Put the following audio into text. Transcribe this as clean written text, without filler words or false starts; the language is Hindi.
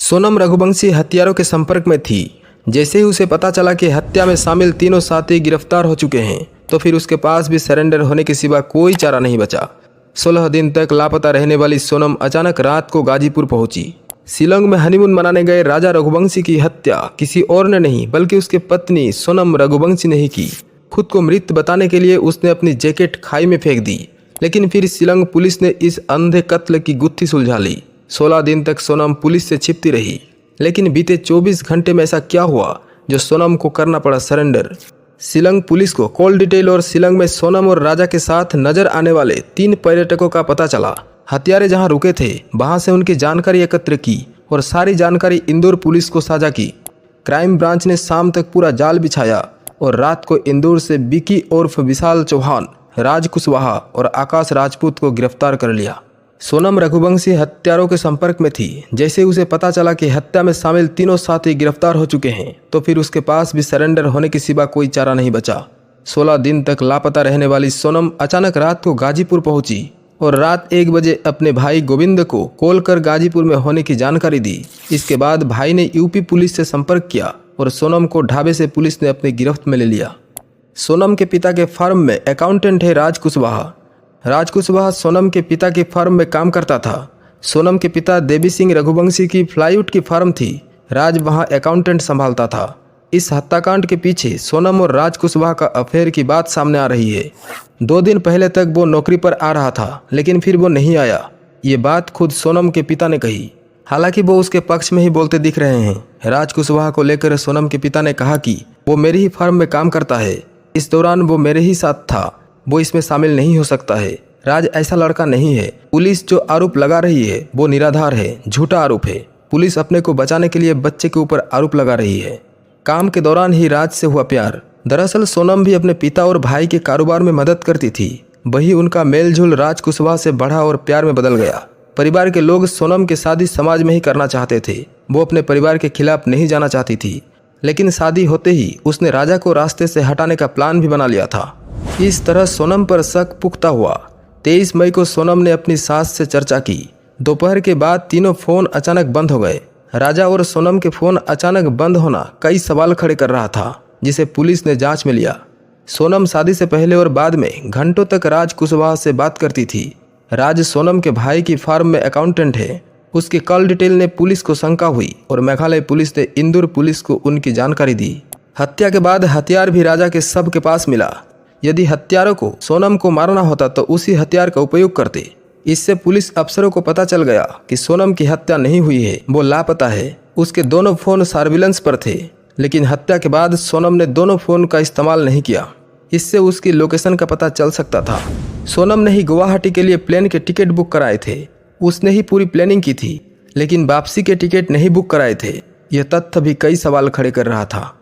सोनम रघुवंशी हत्यारों के संपर्क में थी। जैसे ही उसे पता चला कि हत्या में शामिल तीनों साथी गिरफ्तार हो चुके हैं तो फिर उसके पास भी सरेंडर होने के सिवा कोई चारा नहीं बचा। 16 दिन तक लापता रहने वाली सोनम अचानक रात को गाजीपुर पहुंची। शिलोंग में हनीमून मनाने गए राजा रघुवंशी की हत्या किसी और ने नहीं बल्कि उसकी पत्नी सोनम रघुवंशी ने ही की। खुद को मृत बताने के लिए उसने अपनी जैकेट खाई में फेंक दी, लेकिन फिर शिलोंग पुलिस ने इस अंधे कत्ल की गुत्थी सुलझा ली। 16 दिन तक सोनम पुलिस से छिपती रही, लेकिन बीते 24 घंटे में ऐसा क्या हुआ जो सोनम को करना पड़ा सरेंडर। शिलोंग पुलिस को कॉल डिटेल और शिलोंग में सोनम और राजा के साथ नजर आने वाले 3 पर्यटकों का पता चला। हत्यारे जहां रुके थे वहां से उनकी जानकारी एकत्र की और सारी जानकारी इंदौर पुलिस को साझा की। क्राइम ब्रांच ने शाम तक पूरा जाल बिछाया और रात को इंदौर से बिकी उर्फ विशाल चौहान, राज कुशवाहा और आकाश राजपूत को गिरफ्तार कर लिया। सोनम रघुवंशी हत्यारों के संपर्क में थी। जैसे उसे पता चला कि हत्या में शामिल तीनों साथी गिरफ्तार हो चुके हैं तो फिर उसके पास भी सरेंडर होने के सिवा कोई चारा नहीं बचा। 16 दिन तक लापता रहने वाली सोनम अचानक रात को गाजीपुर पहुंची और रात 1 बजे अपने भाई गोविंद को कॉल कर गाजीपुर में होने की जानकारी दी। इसके बाद भाई ने यूपी पुलिस से संपर्क किया और सोनम को ढाबे से पुलिस ने अपनी गिरफ्त में ले लिया। सोनम के पिता के फर्म में अकाउंटेंट है राज कुशवाहा। राज कुशवाहा सोनम के पिता की फर्म में काम करता था। सोनम के पिता देवी सिंह रघुवंशी की प्लाईवुड की फर्म थी। राज वहां अकाउंटेंट संभालता था। इस हत्याकांड के पीछे सोनम और राज कुशवाहा का अफेयर की बात सामने आ रही है। 2 दिन पहले तक वो नौकरी पर आ रहा था, लेकिन फिर वो नहीं आया। ये बात खुद सोनम के पिता ने कही। हालांकि वो उसके पक्ष में ही बोलते दिख रहे हैं। राज कुशवाहा को लेकर सोनम के पिता ने कहा कि वो मेरी ही फर्म में काम करता है, इस दौरान वो मेरे ही साथ था, वो इसमें शामिल नहीं हो सकता है। राज ऐसा लड़का नहीं है। पुलिस जो आरोप लगा रही है वो निराधार है, झूठा आरोप है। पुलिस अपने को बचाने के लिए बच्चे के ऊपर आरोप लगा रही है। काम के दौरान ही राज से हुआ प्यार। दरअसल सोनम भी अपने पिता और भाई के कारोबार में मदद करती थी। वही उनका मेलझोल राज कुशवाहा से बढ़ा और प्यार में बदल गया। परिवार के लोग सोनम की शादी समाज में ही करना चाहते थे। वो अपने परिवार के खिलाफ नहीं जाना चाहती थी, लेकिन शादी होते ही उसने राजा को रास्ते से हटाने का प्लान भी बना लिया था। इस तरह सोनम पर शक पुख्ता हुआ। 23 मई को सोनम ने अपनी सास से चर्चा की। दोपहर के बाद तीनों फोन अचानक बंद हो गए। राजा और सोनम के फोन अचानक बंद होना कई सवाल खड़े कर रहा था, जिसे पुलिस ने जांच में लिया। सोनम शादी से पहले और बाद में घंटों तक राज कुशवाहा से बात करती थी। राज सोनम के भाई की फार्म में अकाउंटेंट है। उसकी कॉल डिटेल ने पुलिस को शंका हुई और मेघालय पुलिस ने इंदौर पुलिस को उनकी जानकारी दी। हत्या के बाद हथियार भी राजा के सब के पास मिला। यदि हत्यारों को सोनम को मारना होता तो उसी हथियार का उपयोग करते। इससे पुलिस अफसरों को पता चल गया कि सोनम की हत्या नहीं हुई है, वो लापता है। उसके दोनों फोन सर्विलेंस पर थे, लेकिन हत्या के बाद सोनम ने दोनों फोन का इस्तेमाल नहीं किया। इससे उसकी लोकेशन का पता चल सकता था। सोनम ने ही गुवाहाटी के लिए प्लेन के टिकट बुक कराए थे। उसने ही पूरी प्लानिंग की थी, लेकिन वापसी के टिकट नहीं बुक कराए थे। यह तथ्य भी कई सवाल खड़े कर रहा था।